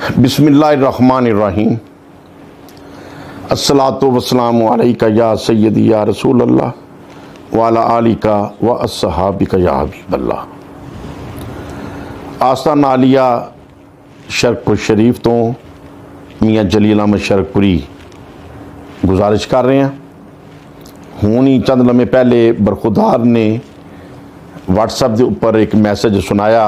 बिस्मिल्लाहिर्रहमानिर्रहीम। अस्सलातु वस्सलामु अलैका या सय्यदी या रसूल अल्लाह व अला आलिका व अस्सहाबिका या हबीबल्लाह। आस्ताना आलिया शरकपुर शरीफ तो मियाँ जलील अहमद शरकपुरी गुजारिश कर रहे हैं। हुण ही चंद लम्हे पहले बरखुदार ने व्हाट्सएप के उपर एक मैसेज सुनाया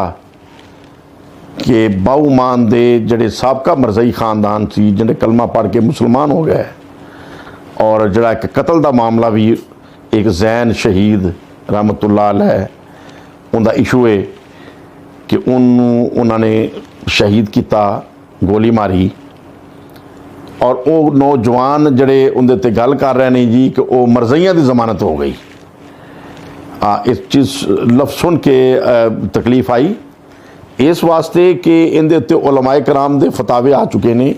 कि बाहूमान दे जड़े साबका मरज़ई खानदान सी जिन्हें कलमा पढ़ के मुसलमान हो गए, और जड़ा एक कतल का मामला भी एक जैन शहीद रहमतुल्लाह अलैह उनका इशू है कि उन्होंने शहीद किया, गोली मारी, और वो नौजवान जड़े उनके उत्ते गल कर रहे हैं जी कि वो मरज़इयां की जमानत हो गई। इस चीज़ लफ्ज़ सुन के तकलीफ़ आई इस वास्ते कि इनके उत्ते उलमाए कराम दे फतावे आ चुके ने।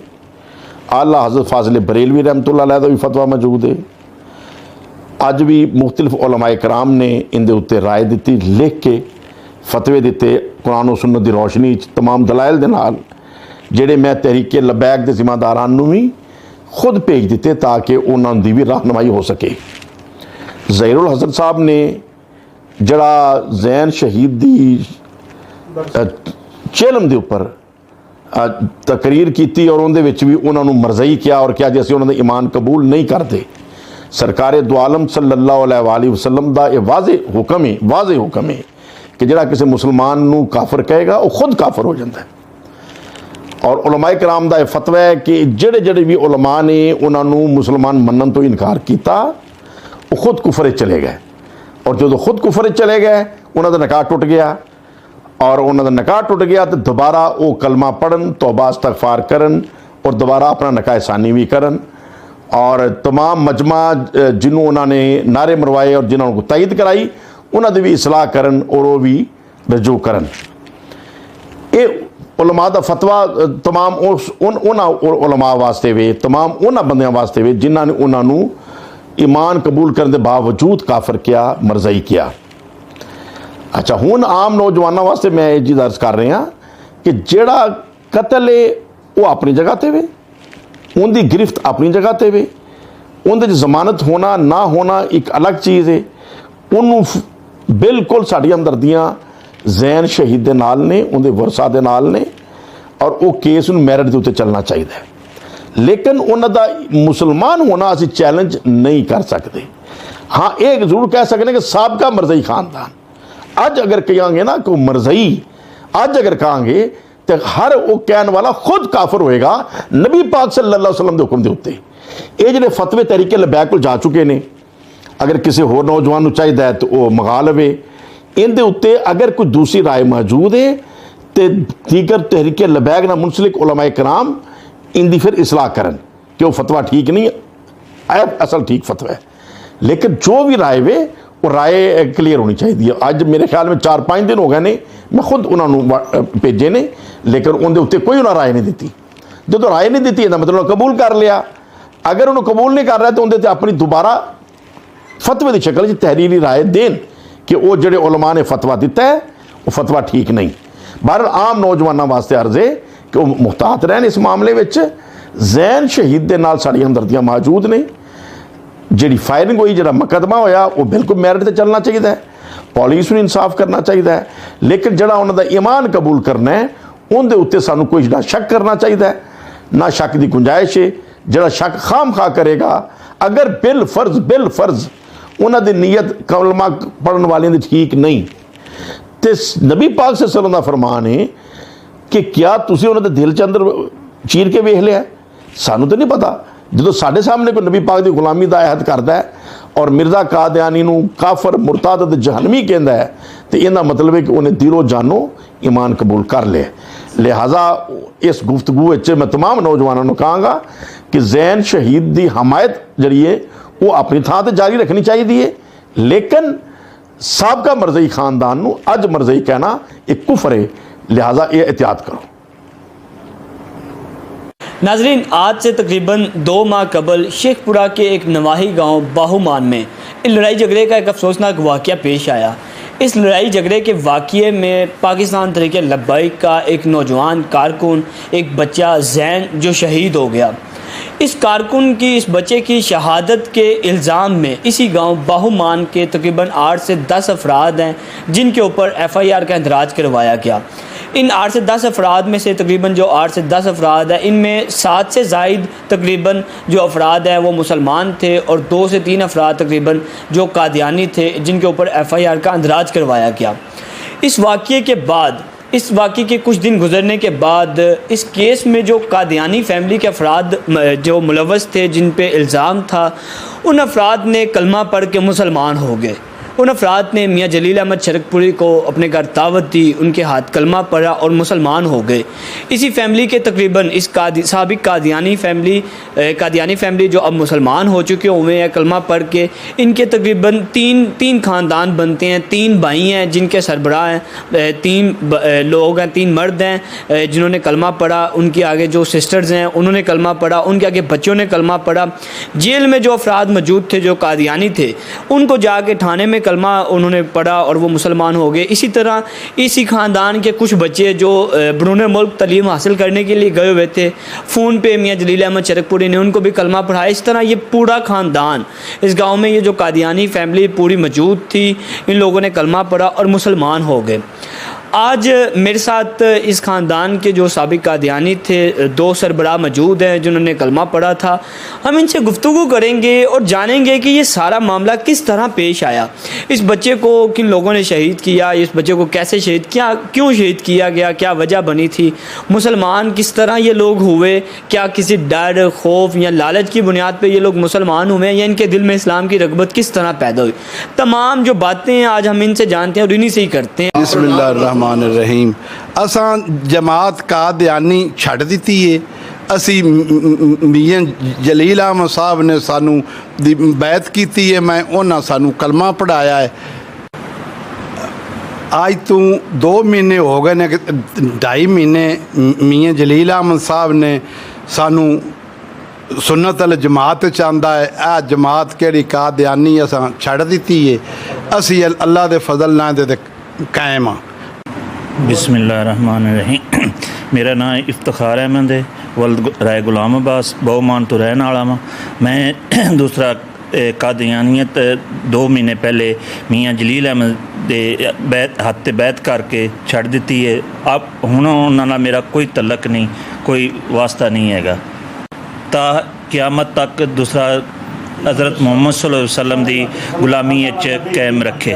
आला हज़रत फाज़िल बरेलवी रहमतुल्लाह अलैह दा भी फतवा मौजूद है। अज भी मुख्तलिफ उलमाए कराम ने इनके उत्ते राय दी, लिख के फतवे दिते कुरान और सुन्नत की रोशनी तमाम दलाइल दे नाल, जेड़े मैं तहरीके लबैक के जिम्मेदारान नूं भी खुद भेज दिते ताकि उन्हां दी भी रहनुमाई हो सके। ज़हीरुल हसन साहब ने जड़ा जैन शहीद दी चेलम के उपर तकरीर की और उनके विच भी उन्होंने मरज़ई किया और क्या जी असीं उन्होंने ईमान कबूल नहीं करते। सरकार दो आलम सल्लल्लाहु अलैहि वसल्लम का यह वाज़ेह हुक्म है कि जिहड़ा किसी मुसलमान नूं काफिर कहेगा वो खुद काफिर हो जाता है। और उलमाए कराम का यह फतवा है कि जेड़े भी उलमा ने उन्होंने मुसलमान मनन तो इनकार किया वो खुद कुफर चले गए, और जो खुद कुफर चले गए उन्होंने निकाह टुट गया, और उन्होंने निकाह टुट गया तो दोबारा वो कलमा पढ़न, तौबा इस्तगफार करन और दोबारा अपना निकाह सानी भी करन, और तमाम मजमा जिन्होंने उन्होंने नारे मरवाए और जिन्होंने तायद कराई उन्होंने भी इसलाह करन और वो भी रजू करन। ये उलमा दा फतवा तमाम उलमा वास्ते वे, तमाम उन्होंने बंदियां वास्ते वे जिन्होंने उन्होंने ईमान कबूल करने के बावजूद काफिर किया, मरज़ई किया। अच्छा, हुण आम नौजवानों वास्ते मैं ये चीज़ अर्ज कर रहा कि जेड़ा कतल है वो अपनी जगह ते वे, उनकी गिरफ्त अपनी जगह ते वे, उनके जमानत होना ना होना एक अलग चीज़ है। उन्होंने बिल्कुल साड़ी हमदर्दियाँ जैन शहीद दे नाल ने, उनके वरसा दे नाल ने, और वो केस मैरिट के उत्ते चलना चाहिए। लेकिन उन्होंने मुसलमान होना असी चैलेंज नहीं कर सकते। हाँ, एक जरूर कह सकते कि साबका मरज़ई खानदान अज अगर कहेंगे ना कि मरज़ई अज अगर कहेंगे तो हर वो कहने वाला खुद काफिर होएगा नबी पाक सल्लल्लाहु अलैहि वसल्लम के हुक्म के उत्ते। ये जिहड़े फतवे तरीके लबैक को जा चुके ने, अगर किसी होर नौजवान को चाहिए तो वह मंगा लवे। इनके उत्ते अगर कोई दूसरी राय मौजूद है तो दीगर तहरीके लबैक ना मुंसलिक उलमाए कराम इनकी फिर इसलाह करन कि वह फतवा ठीक नहीं है, असल ठीक फतवा है। लेकिन जो भी राय वे वो राय क्लीयर होनी चाहिए। अज मेरे ख्याल में 4-5 दिन हो गए ने, मैं खुद उन्होंने भेजे ने, लेकिन उनके उत्ते कोई उन्हें राय नहीं दी। जो राय नहीं दी इसका मतलब कबूल कर लिया। अगर उन्होंने कबूल नहीं कर रहा तो उनके अपनी दोबारा फतवे की शक्ल तहरीरी राय देन कि वो जोड़े उलमा ने फतवा दिता है वो फतवा ठीक नहीं। बहर आम नौजवानों वास्ते अर्ज है कि वो मुहतात रहन इस मामले में। जैन शहीद के नाल साड़ियां हमदर्दियां मौजूद ने। जी फायरिंग हुई, जो मुकदमा होया वो बिल्कुल मैरिट से चलना चाहिए है, पुलिस नूं इंसाफ करना चाहिए है। लेकिन जो उन्होंने ईमान कबूल करना है उनके उत्ते सानू कोई ना शक करना चाहिए है, ना शक की गुंजाइश है। जो शक खाम खा करेगा, अगर बिल फर्ज उन्होंने नीयत कलमा पढ़ने वाले ठीक नहीं, तो नबी पाक से सल्लल्लाहु अलैहि वसल्लम का फरमान है कि क्या तुसीं उन्होंने दिल के अंदर चीर के वेख लिया? सानू तो नहीं पता। जो साढ़े सामने कोई नबी पाक की गुलामी का ऐहद करता है और मिर्जा कादियानी नूं काफर मुरताद ते जहन्नमी कहता है, तो इहदा मतलब है कि उन्हें दिलो जानो ईमान कबूल कर लिया। लिहाजा इस गुफ्तगू मैं तमाम नौजवानों को कहांगा कि जैन शहीद की हमायत जी है वो अपनी थां ते जारी रखनी चाहिए। लेकिन साबका मरज़ई खानदान नूं अज मरज़ई कहना एक कुफर है, लिहाजा ये एहतियात करो। नाजरीन, आज से तकरीबन 2 माह कबल शेखपुरा के एक नवाही गांव बाहूमान में लड़ाई झगड़े का एक अफसोसनाक वाक़या पेश आया। اس لڑائی جھگڑے کے واقعے میں پاکستان تحریک لبیک کا ایک نوجوان کارکن، ایک بچہ زین جو شہید ہو گیا۔ اس کارکن کی، اس بچے کی شہادت کے الزام میں اسی گاؤں باہومان کے تقریباً 8 سے 10 افراد ہیں جن کے اوپر FIR کا اندراج کروایا گیا۔ ان 8 سے 10 افراد میں سے تقریباً جو 8 سے 10 افراد ہیں ان میں 7 سے زائد تقریباً جو افراد ہیں وہ مسلمان تھے، اور 2 سے 3 افراد تقریباً جو قادیانی تھے جن کے اوپر FIR کا اندراج کروایا گیا۔ اس واقعے کے کچھ دن گزرنے کے بعد اس کیس میں جو قادیانی فیملی کے افراد جو ملوث تھے، جن پہ الزام تھا، ان افراد نے کلمہ پڑھ کے مسلمان ہو گئے۔ ان افراد نے میاں جلیل احمد شرک پوری کو اپنے گھر دعوت دی، ان کے ہاتھ کلمہ پڑھا اور مسلمان ہو گئے۔ اسی فیملی کے تقریباً اس سابق قادیانی فیملی جو اب مسلمان ہو چکے ہوئے ہیں کلمہ پڑھ کے، ان کے تقریباً تین خاندان بنتے ہیں، 3 بھائی ہیں جن کے سربراہ ہیں، 3 لوگ ہیں، 3 مرد ہیں جنہوں نے کلمہ پڑھا، ان کے آگے جو سسٹرز ہیں انہوں نے کلمہ پڑھا، ان کے آگے بچوں نے کلمہ پڑھا۔ جیل میں جو افراد موجود تھے جو قادیانی تھے ان کو جا کے تھانے میں کلمہ انہوں نے پڑھا اور وہ مسلمان ہو گئے۔ اسی طرح اسی خاندان کے کچھ بچے جو بیرون ملک تعلیم حاصل کرنے کے لیے گئے ہوئے تھے، فون پہ میاں جلیل احمد شرک پوری نے ان کو بھی کلمہ پڑھایا۔ اس طرح یہ پورا خاندان، اس گاؤں میں یہ جو قادیانی فیملی پوری موجود تھی، ان لوگوں نے کلمہ پڑھا اور مسلمان ہو گئے۔ آج میرے ساتھ اس خاندان کے جو سابق قادیانی تھے 2 سربراہ موجود ہیں جنہوں نے کلمہ پڑھا تھا۔ ہم ان سے گفتگو کریں گے اور جانیں گے کہ یہ سارا معاملہ کس طرح پیش آیا، اس بچے کو کن لوگوں نے شہید کیا، اس بچے کو کیسے شہید کیا، کیوں شہید کیا گیا، کیا وجہ بنی تھی، مسلمان کس طرح یہ لوگ ہوئے، کیا کسی ڈر، خوف یا لالچ کی بنیاد پہ یہ لوگ مسلمان ہوئے یا ان کے دل میں اسلام کی رغبت کس طرح پیدا ہوئی، تمام جو باتیں ہیں آج ہم ان سے جانتے ہیں اور انہی سے ہی کرتے ہیں۔ بسم اللہ الرحمن الرحیم۔ اساں جماعت قادیانی چھڈ دیتی ہے۔ اسی میاں جلیل احمد صاحب نے سانو دی بیعت کیتی ہے، میں انہاں سانو کلمہ پڑھایا ہے۔ آج تو 2 مہینے ہو گئے نے، 2.5 مہینے میاں جلیل احمد صاحب نے سانو سنت الجماعت چاہتا ہے۔ جماعت کیڑی قادیانی اساں چھڈ دیتی ہے، اسی اللہ دے فضل نال دے قائم ہاں۔ بسم اللہ الرحمن الرحیم۔ میرا نام افتخار احمد ہے، ولد رائے غلام عباس، باہومان تو رہن والا ہاں۔ میں دوسرا قادیانیت 2 مہینے پہلے میاں جلیل احمد دے ہاتھ بیعت کر کے چھڑ دیتی ہے۔ اب ہن انہاں نال میرا کوئی تعلق نہیں، کوئی واسطہ نہیں ہے گا، تا قیامت تک دوسرا حضرت محمد صلی اللہ علیہ وسلم دی غلامی قائم رکھے۔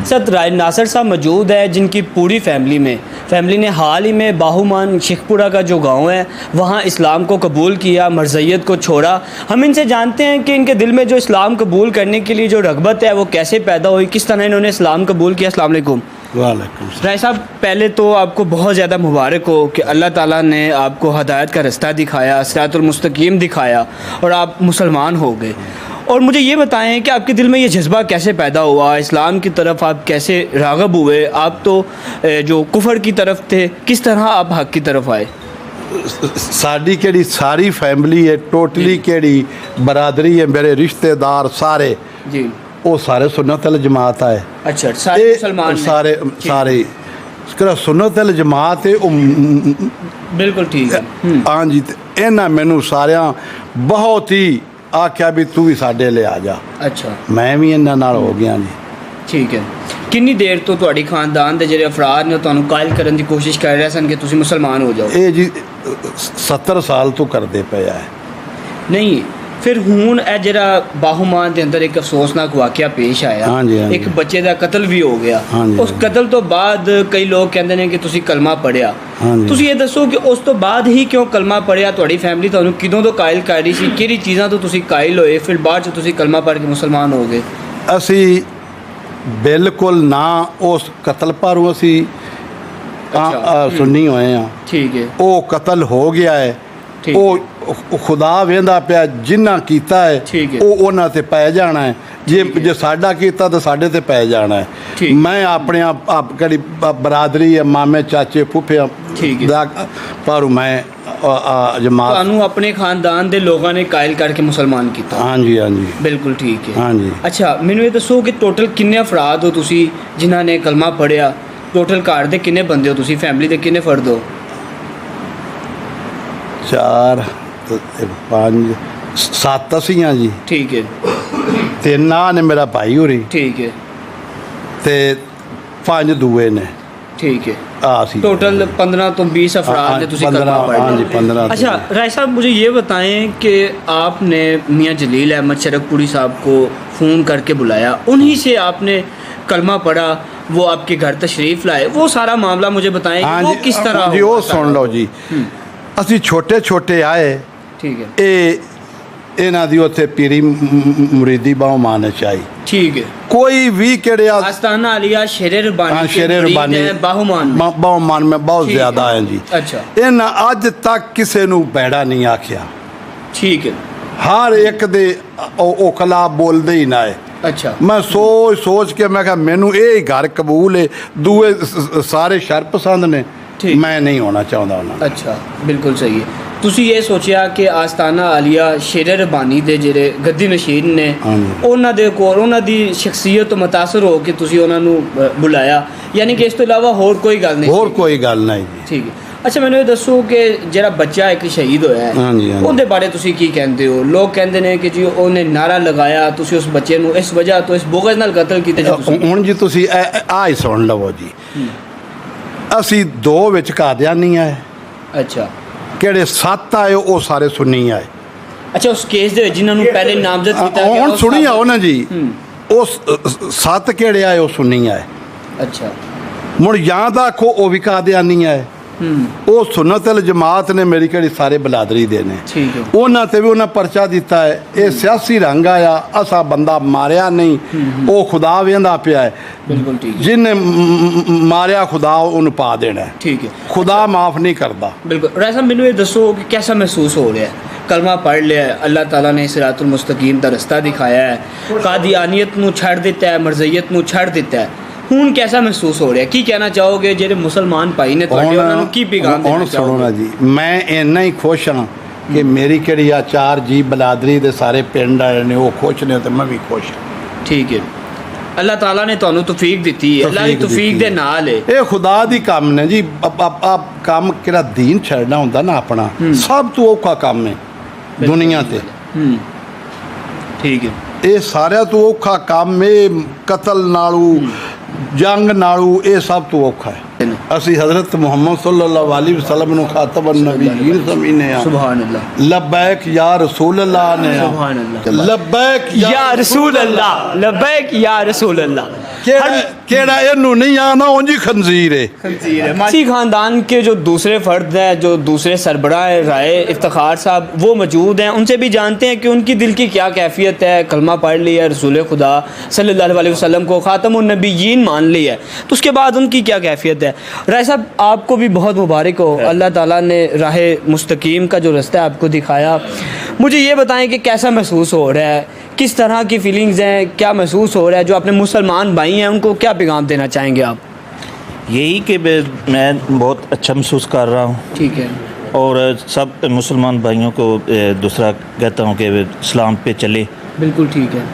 سر رائے ناصر صاحب موجود ہے جن کی پوری فیملی نے حال ہی میں باہومان شیخ پورہ کا جو گاؤں ہے وہاں اسلام کو قبول کیا، مرزیت کو چھوڑا۔ ہم ان سے جانتے ہیں کہ ان کے دل میں جو اسلام قبول کرنے کے لیے جو رغبت ہے وہ کیسے پیدا ہوئی، کس طرح انہوں نے اسلام قبول کیا۔ السلام علیکم۔ وعلیکم السلام۔ رائے صاحب، پہلے تو آپ کو بہت زیادہ مبارک ہو کہ اللہ تعالیٰ نے آپ کو ہدایت کا رستہ دکھایا، صراط المستقیم دکھایا اور آپ مسلمان ہو گئے۔ اور مجھے یہ بتائیں کہ آپ کے دل میں یہ جذبہ کیسے پیدا ہوا، اسلام کی طرف آپ کیسے راغب ہوئے؟ آپ تو جو کفر کی طرف تھے، کس طرح آپ حق کی طرف آئے؟ ساری کیڑی ساری فیملی ہے، ٹوٹلی کیڑی برادری ہے، میرے رشتہ دار سارے جی وہ سارے سنت الجماعت آئے۔ اچھا، سارے مسلمان سارے سنت الجماعت ہے۔ بالکل ٹھیک ہے۔ ہاں جی، انہاں مینوں ساریاں بہت ہی آکھیا بھی تو بھی ساڈے لے آ جا۔ اچھا، میں بھی انہاں نال ہو گیا جی۔ ٹھیک ہے۔ کنی دیر تو تہاڈی خاندان دے جڑے افراد نے تانوں قائل کرن دی کوشش کر رہے سن کہ تسی مسلمان ہو جاؤ؟ اے جی 70 سال تو کردے پیا ہے۔ نہیں، پھر ہون اے جڑا باہومان دے اندر ایک افسوسناک واقعہ پیش آیا، ہاں جی، ہاں جی۔ ایک بچے دا قتل بھی ہو گیا۔ ہاں جی، اس قتل تو بعد کئی لوگ کہندے نے کہ تسی کلمہ پڑھیا۔ ہاں جی۔ تسی یہ دسو کہ اس تو بعد ہی کیوں کلمہ پڑھیا؟ تہاڈی فیملی تانوں کدوں تو قائل کر رہی سی، کہڑی چیزاں تو تسی قائل ہوئے پھر بعد چ تسی کلمہ پڑھ کے مسلمان ہو گئے؟ اسی بالکل نہ اس قتل پر اسی سنی ہوئے ہیں۔ ٹھیک ہے۔ وہ قتل ہو گیا ہے ਠੀਕ। ਉਹ ਖੁਦਾ ਵੇਂਦਾ ਪਿਆ ਜਿੰਨਾ ਕੀਤਾ ਹੈ ਠੀਕ ਹੈ। ਉਹ ਉਹਨਾਂ ਤੇ ਪੈ ਜਾਣਾ ਹੈ। ਜੇ ਸਾਡਾ ਕੀਤਾ ਤਾਂ ਸਾਡੇ ਤੇ ਪੈ ਜਾਣਾ ਹੈ। ਠੀਕ। ਮੈਂ ਆਪਣੇ ਆਪ ਕਿਹੜੀ ਬਰਾਦਰੀ ਹੈ, ਮਾਮੇ ਚਾਚੇ ਫੁੱਫੇ ਠੀਕ ਹੈ। ਦਾ ਪਰ ਮੈਂ ਜਮਾਤ ਤੁਹਾਨੂੰ ਆਪਣੇ ਖਾਨਦਾਨ ਦੇ ਲੋਕਾਂ ਨੇ ਕਾਇਲ ਕਰਕੇ ਮੁਸਲਮਾਨ ਕੀਤਾ। ਹਾਂਜੀ ਹਾਂਜੀ ਬਿਲਕੁਲ ਠੀਕ ਹੈ। ਹਾਂਜੀ। ਅੱਛਾ, ਮੈਨੂੰ ਇਹ ਦੱਸੋ ਕਿ ਟੋਟਲ ਕਿੰਨੇ ਅਫਰਾਦ ਹੋ ਤੁਸੀਂ ਜਿਨ੍ਹਾਂ ਨੇ ਕਲਮਾ ਪੜ੍ਹਿਆ? ਟੋਟਲ ਘਰ ਦੇ ਕਿੰਨੇ ਬੰਦੇ ਹੋ ਤੁਸੀਂ? ਫੈਮਿਲੀ ਦੇ ਕਿੰਨੇ ਫਰਦ ਹੋ? 4 5 7 ਅਸੀਂ ਹਾਂ ਜੀ। ਠੀਕ ਹੈ। 3 ਨੇ ਮੇਰਾ ਭਾਈ ਹੋਰੀ ਠੀਕ ਹੈ। ਤੇ 5 ਦੂਏ ਨੇ। ठीक है। सी टोटल 15 तो 20 अफराद ने तुसी कलमा पढ़ लिया। हाँ जी 15। अच्छा राय साहब, मुझे ये बताएं कि आपने मियाँ जलील अहमद शरकपुरी साहब को फ़ोन करके बुलाया, उन्हीं से आपने कलमा पढ़ा, वो आपके घर तशरीफ़ लाए, वो सारा मामला मुझे बताएं कि वो किस तरह जी। वो सुन लो जी, असी छोटे छोटे आए। ठीक है। ਇਹਨਾਂ ਦੀ ਉੱਥੇ ਪੀਰੀ ਮੁਰੀਦੀ ਬਹੁਮਾਨ ਚਾਹੀ। ठीक है। कोई भी केड़े आस्ताना आलिया शेरे रबानी हाँ शेरे रबानी बहुमान में बहुत ज़्यादा है जी। अच्छा। इन अज तक किसी नू भैड़ा नहीं आख्या। ठीक है। हर एक दे ओ खिलाफ बोलते ही ना है। अच्छा। मैं सोच के मैं कहा मैनू ये घर कबूल है, दूए सारे शर पसंद ने, मैं नहीं होना चाहता उन्होंने। अच्छा, बिल्कुल सही है। ਤੁਸੀਂ ਇਹ ਸੋਚਿਆ ਕਿ ਆਸਤਾਨਾ ਆਲੀਆ ਸ਼ੇਰੇ ਰਬਾਨੀ ਦੇ ਜਿਹੜੇ ਗੱਦੀ ਨਸ਼ੀਨ ਨੇ ਉਹਨਾਂ ਦੇ ਕੋਲ ਉਹਨਾਂ ਦੀ ਸ਼ਖਸੀਅਤ ਤੋਂ ਮੁਤਾਸਰ ਹੋ ਕੇ ਤੁਸੀਂ ਉਹਨਾਂ ਨੂੰ ਬੁਲਾਇਆ, ਯਾਨੀ ਕਿ ਇਸ ਤੋਂ ਇਲਾਵਾ ਹੋਰ ਕੋਈ ਗੱਲ ਨਹੀਂ? ਹੋਰ ਕੋਈ ਗੱਲ ਨਹੀਂ ਜੀ। ਠੀਕ ਹੈ। ਅੱਛਾ, ਮੈਨੂੰ ਇਹ ਦੱਸੋ ਕਿ ਜਿਹੜਾ ਬੱਚਾ ਇੱਕ ਸ਼ਹੀਦ ਹੋਇਆ ਹੈ ਉਹਦੇ ਬਾਰੇ ਤੁਸੀਂ ਕੀ ਕਹਿੰਦੇ ਹੋ? ਲੋਕ ਕਹਿੰਦੇ ਨੇ ਕਿ ਜੀ ਉਹਨੇ ਨਾਰਾ ਲਗਾਇਆ, ਤੁਸੀਂ ਉਸ ਬੱਚੇ ਨੂੰ ਇਸ ਵਜ੍ਹਾ ਤੋਂ ਇਸ ਬੋਗਜ਼ ਨਾਲ ਕਤਲ ਕੀਤਾ। ਹੁਣ ਜੀ ਤੁਸੀਂ ਆ ਹੀ ਸੁਣ ਲਵੋ ਜੀ, ਅਸੀਂ 2 ਵਿੱਚ ਕਾਦੀਆਨੀ ਆਏ। ਅੱਛਾ। ਕਿਹੜੇ 7 ਆਏ ਉਹ ਸਾਰੇ ਸੁੰਨੀ ਆਏ। ਅੱਛਾ, ਉਸ ਕੇਸ ਦੇ ਵਿੱਚ ਜਿਨ੍ਹਾਂ ਨੂੰ ਪਹਿਲੇ ਨਾਮਜ਼ਦ ਕੀਤਾ ਗਿਆ ਹੁਣ ਸੁਣੀ ਆਓ ਨਾ ਜੀ, ਉਸ 7 ਕਿਹੜੇ ਆਏ ਉਹ ਸੁੰਨੀ ਆਏ। ਅੱਛਾ। ਮੁੜ ਯਾਦ ਆਖੋ ਉਹ ਵੀ ਕਾਦੀਆਨੀ ਆਏ। ਉਹ ਸੁਨਨਤ ਅਲ ਜਮਾਤ ਨੇ ਮੇਰੀ ਕਿਹੜੀ ਸਾਰੇ ਬਲਾਦਰੀ ਦੇ ਨੇ। ਠੀਕ ਹੈ। ਉਹਨਾਂ ਤੇ ਵੀ ਉਹਨਾਂ ਪਰਚਾ ਦਿੱਤਾ ਹੈ। ਇਹ ਸਿਆਸੀ ਰੰਗ ਆਇਆ, ਅਸਾ ਬੰਦਾ ਮਾਰਿਆ ਨਹੀਂ, ਉਹ ਖੁਦਾ ਵੇਂਦਾ ਪਿਆ ਹੈ। ਬਿਲਕੁਲ ਠੀਕ ਹੈ। ਜਿੰਨੇ ਮਾਰਿਆ ਖੁਦਾ ਉਹਨੂੰ ਪਾ ਦੇਣਾ। ਠੀਕ ਹੈ। ਖੁਦਾ ਮਾਫ ਨਹੀਂ ਕਰਦਾ। ਬਿਲਕੁਲ। ਰਾਏ ਸਾਹਿਬ, ਮੈਨੂੰ ਇਹ ਦੱਸੋ ਕਿ कैसा महसूस हो रहा है? कलमा पढ़ लिया है, अल्लाह ताला ने सिरातुल मुस्तकीम दा रस्ता दिखाया है, कादियानियत नू छड़ दिता है, मरज़इयत नू छड़ दिता है, ਹੁਣ कैसा महसूस हो रहा है? की कहना चाहोगे ਜਿਹੜੇ ਮੁਸਲਮਾਨ ਭਾਈ ਨੇ ਤੁਹਾਡੇ ਉਹਨਾਂ ਨੂੰ ਕੀ ਪੈਗਾਮ ਦੇਣਾ ਚਾਹੋਗੇ? ਸੁਣੋ ਨਾ ਜੀ, ਮੈਂ ਇੰਨਾ ਹੀ ਖੁਸ਼ ਹਾਂ ਕਿ ਮੇਰੀ ਕਿਹੜੀ ਆ 4 ਜੀ ਬਲਾਦਰੀ ਦੇ ਸਾਰੇ ਪਿੰਡ ਆਏ ਨੇ, ਉਹ ਖੁਸ਼ ਨੇ ਤੇ ਮੈਂ ਵੀ ਖੁਸ਼ ਹਾਂ। ਠੀਕ ਹੈ। ਅੱਲਾਹ ਤਾਲਾ ਨੇ ਤੁਹਾਨੂੰ ਤੌਫੀਕ ਦਿੱਤੀ ਹੈ, ਅੱਲਾਹ ਦੀ ਤੌਫੀਕ ਦੇ ਨਾਲ ਹੈ। ਇਹ ਖੁਦਾ ਦੀ ਕੰਮ ਨੇ ਜੀ। ਆਪ ਕੰਮ ਕਿਹੜਾ ਦੀਨ ਛੱਡਣਾ ਹੁੰਦਾ ਨਾ ਆਪਣਾ, ਸਭ ਤੋਂ ਔਖਾ ਕੰਮ ਹੈ ਦੁਨੀਆ ਤੇ। ਠੀਕ ਹੈ। ਇਹ ਸਾਰਿਆਂ ਤੋਂ ਔਖਾ ਕੰਮ ਇਹ ਕਤਲ ਨਾਲੋਂ ਜੰਗ ਨਾਲੋਂ ਇਹ ਸਭ ਤੋਂ ਔਖਾ ਹੈ। ਅਸੀਂ ਹਜ਼ਰਤ ਮੁਹੰਮਦ ਸੱਲੱਲਾਹੁ ਅਲੈहि ਵਸੱਲਮ ਨੂੰ ਖਾਤਮੁਨ ਨਬੀय्यीन ਸਮਝਨੇ ਆ। ਸੁਭਾਨ ਅੱਲਾਹ। ਲਬੈਕ ਯਾ ਰਸੂਲ ਅੱਲਾਹ ਨੇ। ਸੁਭਾਨ ਅੱਲਾਹ। ਲਬੈਕ ਯਾ ਰਸੂਲ ਅੱਲਾਹ, ਲਬੈਕ ਯਾ ਰਸੂਲ ਅੱਲਾह। केड़ा इनू नहीं आना उंजी खंजीर है। इसी खानदान के जो दूसरे फ़र्द हैं, जो दूसरे सरबराह राय इफ्तिखार साहब, वो मौजूद हैं। उनसे भी जानते हैं कि उनकी दिल की क्या कैफियत है। कलमा पढ़ लिया, रसूल खुदा सल्लल्लाहु अलैहि वसल्लम को ख़ातमुन नबिय्यीन मान लिया, तो उसके बाद उनकी क्या कैफियत है? राय साहब, आपको भी बहुत मुबारक हो, अल्लाह ताला ने राह मुस्तकीम का जो रास्ता है आपको दिखाया। मुझे ये बताएं कि कैसा महसूस हो रहा है, किस तरह की फीलिंग्स हैं, क्या महसूस हो रहा है? जो अपने मुसलमान भाई हैं उनको क्या पैगाम देना चाहेंगे आप? यही कि मैं बहुत अच्छा महसूस कर रहा हूँ। ठीक है। और सब मुसलमान भाइयों को दूसरा कहता हूँ कि इस्लाम पे चले। बिल्कुल ठीक है।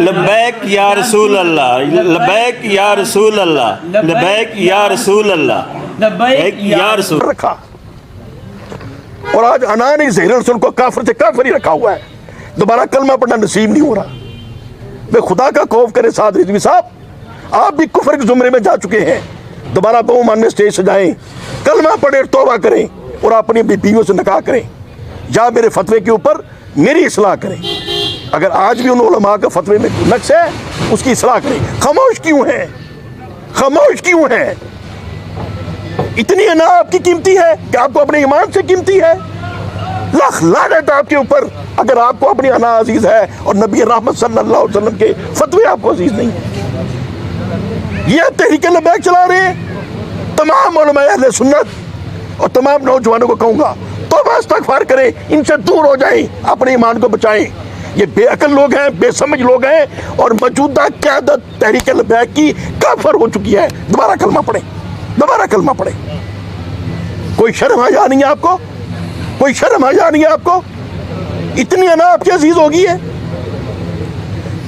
लब्बैक या रसूल अल्लाह, लब्बैक या रसूल अल्लाह, लब्बैक या रसूल अल्लाह, लब्बैक या रसूल। रखा और आज अनानी ज़हरन से उनको काफिर से काफिर ही रखा हुआ है। दोबारा कलमा पढ़ना नसीब नहीं हो रहा। वे खुदा का खौफ करें। साद रिजवी साहब, आप भी कुफर के जुमरे में जा चुके हैं। दोबारा बहुमान में स्टेज सजाएं, कलमा पढ़े, तौबा करें और अपनी बीवियों से निकाह करें। या मेरे फतवे के ऊपर मेरी इस्लाह करें। अगर आज भी उन उलमा के फतवे में नक्स है, उसकी इस्लाह करें। खामोश क्यों है? खामोश क्यों है? इतनी अना आपकी कीमती है कि आपको अपने ईमान से कीमती है? लाख लानत आपके ऊपर अगर आपको अपनी अना अजीज है और नबी रहमत सल्लल्लाहु अलैहि वसल्लम के फतवे आपको अजीज नहीं है। ये आप तहरीक लबैक चला रहे हैं। तमाम उलमा अहले सुन्नत और तमाम नौजवानों को कहूँगा, तौबा इस्तगफार करें, इनसे दूर हो जाएं, अपने ईमान को बचाएं। ये बेअकल लोग हैं, बेसमझ लोग हैं और मौजूदा क़यादत तहरीक लब्बैक की काफिर हो चुकी है। दोबारा कलमा पढ़ें, दोबारा कलमा पढ़ें। कोई शर्म हया नहीं है आपको? कोई शर्म हया नहीं है आपको? इतनी अना आपकी अजीज होगी है।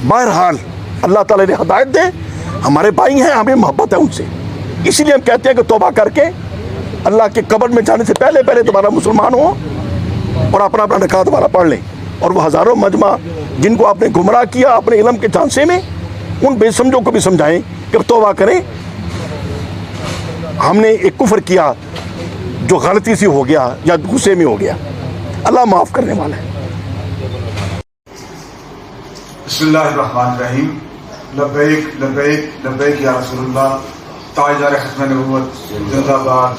बहरहाल अल्लाह ताला ने हदायत दे, हमारे भाई हैं, हमें मोहब्बत है उनसे, इसलिए हम कहते हैं कि तौबा करके अल्लाह के कब्र में जाने से पहले पहले दोबारा मुसलमान हो और अपना अपना निकाह दोबारा पढ़ लें। और वो हज़ारों मजमा जिनको आपने गुमराह किया अपने इल्म के झांसे में, उन बेसमझों को भी समझाएं कि तौबा करें, हमने एक कुफ्र किया जो गलती से हो गया या गुस्से में हो गया, अल्लाह माफ़ करने वाला है। बिस्मिल्लाहिर्रहमानिर्रहीम। लब्बैक लब्बैक लब्बैक या रसूलुल्लाह। ताजदार खत्म नबूवत जिंदाबाद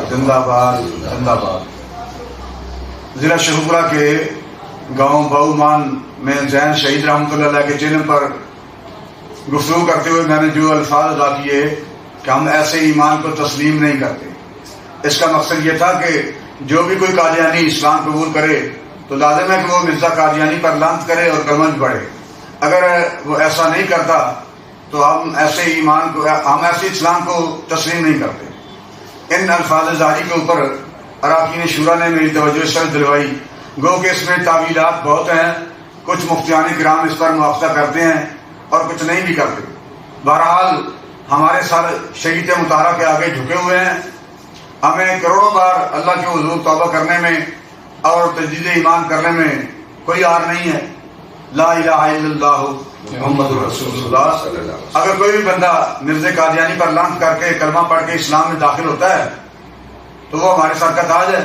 जिंदाबाद जिंदाबाद। ज़िला शेखुपुरा के गांव बहुमान में जैन शहीद रहमतुल्लाह अलैह के जिल्म पर गुफ्तगू करते हुए मैंने जो अल्फाज अदा किए कि हम ऐसे ईमान को तस्लीम नहीं करते। इसका मकसद ये था कि जो भी कोई कादियानी इस्लाम कबूल करे तो लाजिम है कि वो मिर्ज़ा कादियानी पर लानत करे और कलमत पढ़े। अगर वो ऐसा नहीं करता तो हम ऐसे ईमान को, हम ऐसे इस्लाम को तस्लीम नहीं करते। इन अल्फाज जारी के ऊपर अरकान शुरा ने मेरी तवज्जो इस तरफ दिलवाई, गो कि इसमें तावीलात बहुत हैं, कुछ मुफ्तियान किराम इस पर मुआवजा करते हैं और कुछ नहीं भी करते। बहरहाल हमारे सारे शरीयत मुताहरा के आगे झुके हुए हैं। हमें करोड़ों बार अल्लाह के हुजूर तौबा करने में और तजदीद ईमान करने में कोई आर नहीं है। ला इलाहा इल्लल्लाह मुहम्मदुर रसूलुल्लाह। अगर कोई भी बंदा मिर्ज़ा कादियानी पर लानत करके कलमा पढ़ के इस्लाम में दाखिल होता है तो वो हमारे सर का ताज है।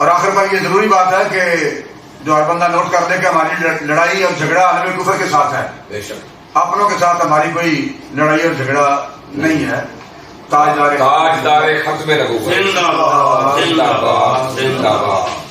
और आखिर पर ये जरूरी बात है कि जो हर बंदा नोट कर ले कि हमारी लड़ाई और झगड़ा आलम कुफर के साथ है, बेशक अपनों के साथ हमारी कोई लड़ाई और झगड़ा नहीं है। ताजदार खत्म नबूवत जिंदाबाद जिंदाबाद जिंदाबाद।